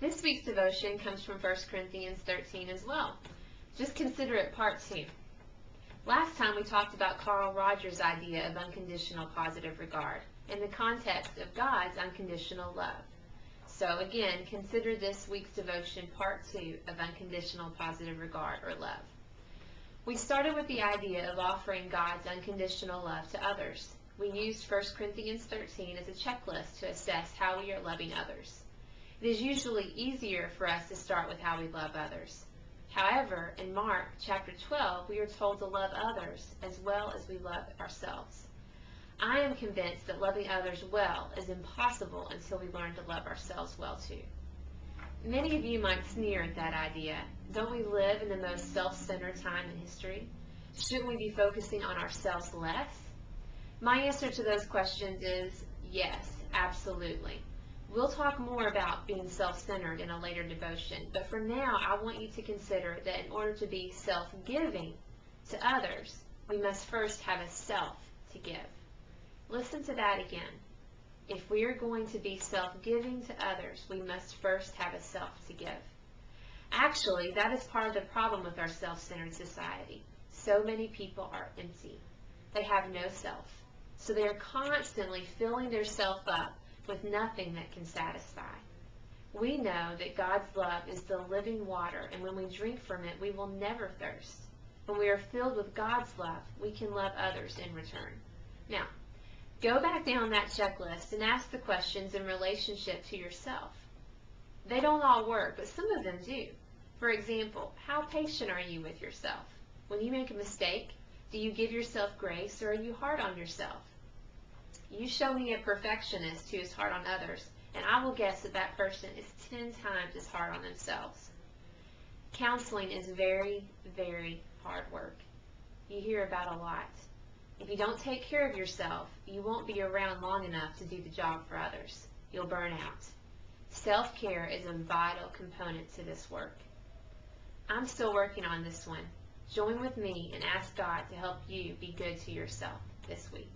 This week's devotion comes from 1 Corinthians 13 as well. Just consider it part 2. Last time we talked about Carl Rogers' idea of unconditional positive regard in the context of God's unconditional love. So again, consider this week's devotion part 2 of unconditional positive regard or love. We started with the idea of offering God's unconditional love to others. We used 1 Corinthians 13 as a checklist to assess how we are loving others. It is usually easier for us to start with how we love others. However, in Mark chapter 12, we are told to love others as well as we love ourselves. I am convinced that loving others well is impossible until we learn to love ourselves well too. Many of you might sneer at that idea. Don't we live in the most self-centered time in history? Shouldn't we be focusing on ourselves less? My answer to those questions is yes, absolutely. We'll talk more about being self-centered in a later devotion, but for now I want you to consider that in order to be self-giving to others, we must first have a self to give. Listen to that again. If we are going to be self-giving to others, we must first have a self to give. Actually, that is part of the problem with our self-centered society. So many people are empty. They have no self. So they are constantly filling their self up with nothing that can satisfy. We know that God's love is the living water, and when we drink from it, we will never thirst. When we are filled with God's love, we can love others in return. Now, go back down that checklist and ask the questions in relationship to yourself. They don't all work, but some of them do. For example, how patient are you with yourself? When you make a mistake, do you give yourself grace, or are you hard on yourself? You show me a perfectionist who is hard on others, and I will guess that that person is 10 times as hard on themselves. Counseling is very, very hard work. You hear about a lot. If you don't take care of yourself, you won't be around long enough to do the job for others. You'll burn out. Self-care is a vital component to this work. I'm still working on this one. Join with me and ask God to help you be good to yourself this week.